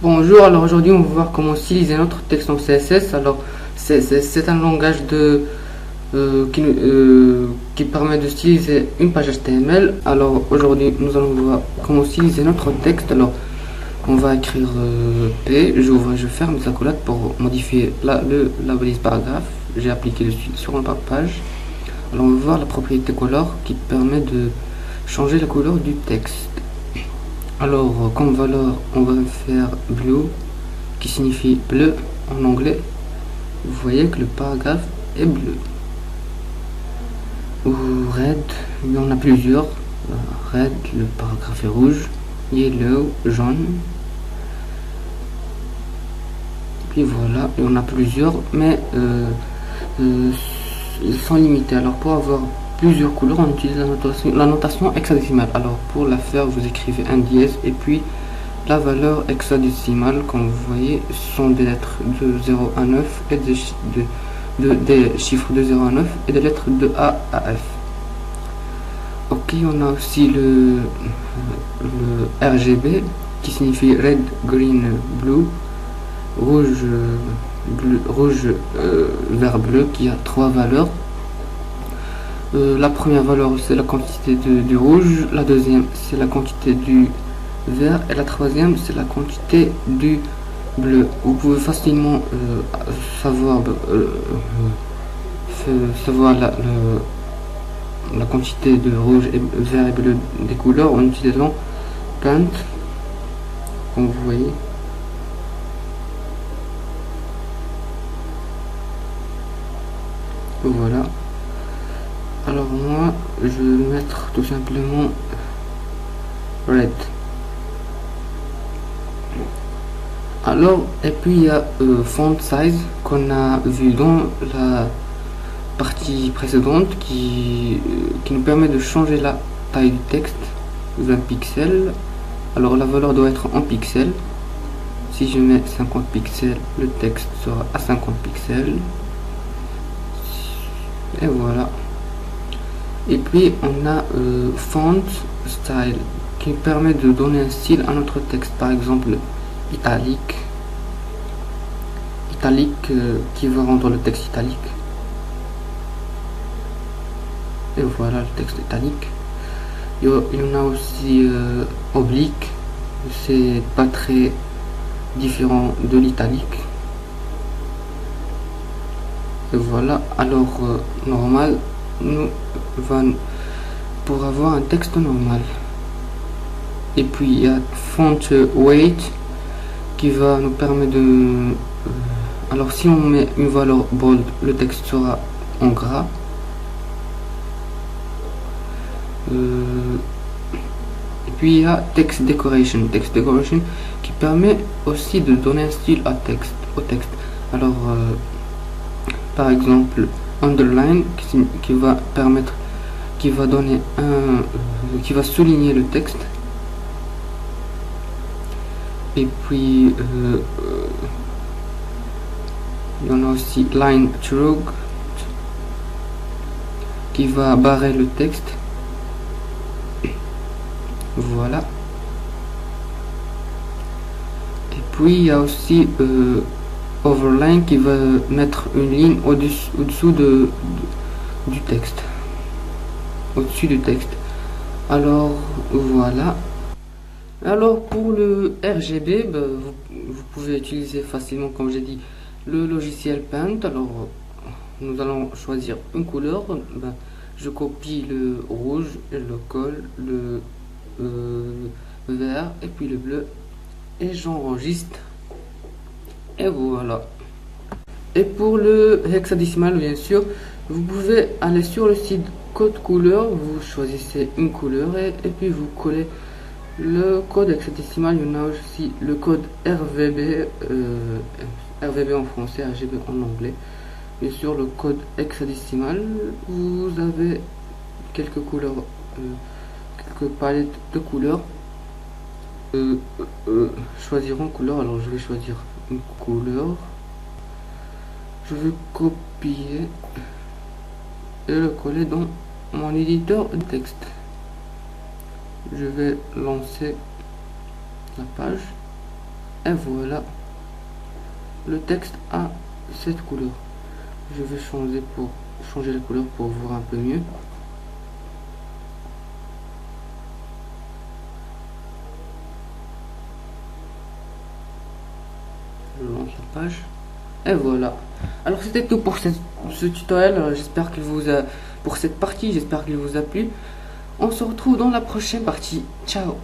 Bonjour, alors aujourd'hui on va voir comment styliser notre texte en CSS. Alors c'est un langage qui permet de styliser une page HTML. Alors aujourd'hui nous allons voir comment styliser notre texte. Alors on va écrire P, j'ouvre et je ferme les accolades pour modifier la balise paragraphe. J'ai appliqué dessus sur la page. Alors on va voir la propriété color qui permet de changer la couleur du texte. Alors, comme valeur, on va faire blue, qui signifie bleu en anglais. Vous voyez que le paragraphe est bleu. Ou red, il y en a plusieurs. Red, le paragraphe est rouge. Yellow, jaune. Puis voilà, il y en a plusieurs, mais ils sont limités. Alors, pour avoir plusieurs couleurs, on utilise la notation hexadécimale. Alors pour la faire, vous écrivez un dièse et puis la valeur hexadécimale, comme vous voyez, sont des lettres de 0 à 9 et des chiffres de 0 à 9 et des lettres de A à F. Ok, on a aussi le RGB qui signifie red, green, blue, rouge, vert, bleu, qui a trois valeurs. La première valeur c'est la quantité du rouge, la deuxième c'est la quantité du vert et la troisième c'est la quantité du bleu. Vous pouvez facilement savoir la quantité de rouge, et vert et bleu des couleurs en utilisant Paint, comme vous voyez. Voilà. Alors moi, je vais mettre tout simplement red. Alors, et puis il y a font size qu'on a vu dans la partie précédente qui nous permet de changer la taille du texte de 20 pixels. Alors la valeur doit être en pixels. Si je mets 50 pixels, le texte sera à 50 pixels. Et voilà. Et puis on a font style qui permet de donner un style à notre texte, par exemple italique qui va rendre le texte italique. Et voilà le texte italique. Il y en a aussi oblique, c'est pas très différent de l'italique. Et voilà, alors normal, pour avoir un texte normal. Et puis il y a font weight qui va nous permettre de alors si on met une valeur bold, le texte sera en gras. Et puis il y a text decoration qui permet aussi de donner un style au texte. Alors par exemple underline qui va souligner le texte. Et puis il y en a aussi line through qui va barrer le texte. Voilà. Et puis il y a aussi overline qui va mettre une ligne au-dessous du texte. Au-dessus du texte. Alors voilà. Alors pour le RGB, vous pouvez utiliser facilement, comme j'ai dit, le logiciel Paint. Alors nous allons choisir une couleur. Je copie le rouge et le colle, le vert et puis le bleu et j'enregistre. Et voilà. Et pour le hexadécimal, bien sûr, vous pouvez aller sur le site code couleur, vous choisissez une couleur et puis vous collez le code hexadécimal. Il y en a aussi le code RVB, RVB en français, RGB en anglais. Bien sûr, le code hexadécimal, vous avez quelques couleurs, quelques palettes de couleurs. Choisir une couleur, alors je vais choisir une couleur. Je vais copier et le coller dans mon éditeur de texte. Je vais lancer la page. Et voilà, le texte a cette couleur. Je vais changer la couleur pour voir un peu mieux. Je lance la page. Et voilà. Alors c'était tout pour ce tutoriel. J'espère qu'il vous a, pour cette partie, j'espère qu'il vous a plu. On se retrouve dans la prochaine partie. Ciao.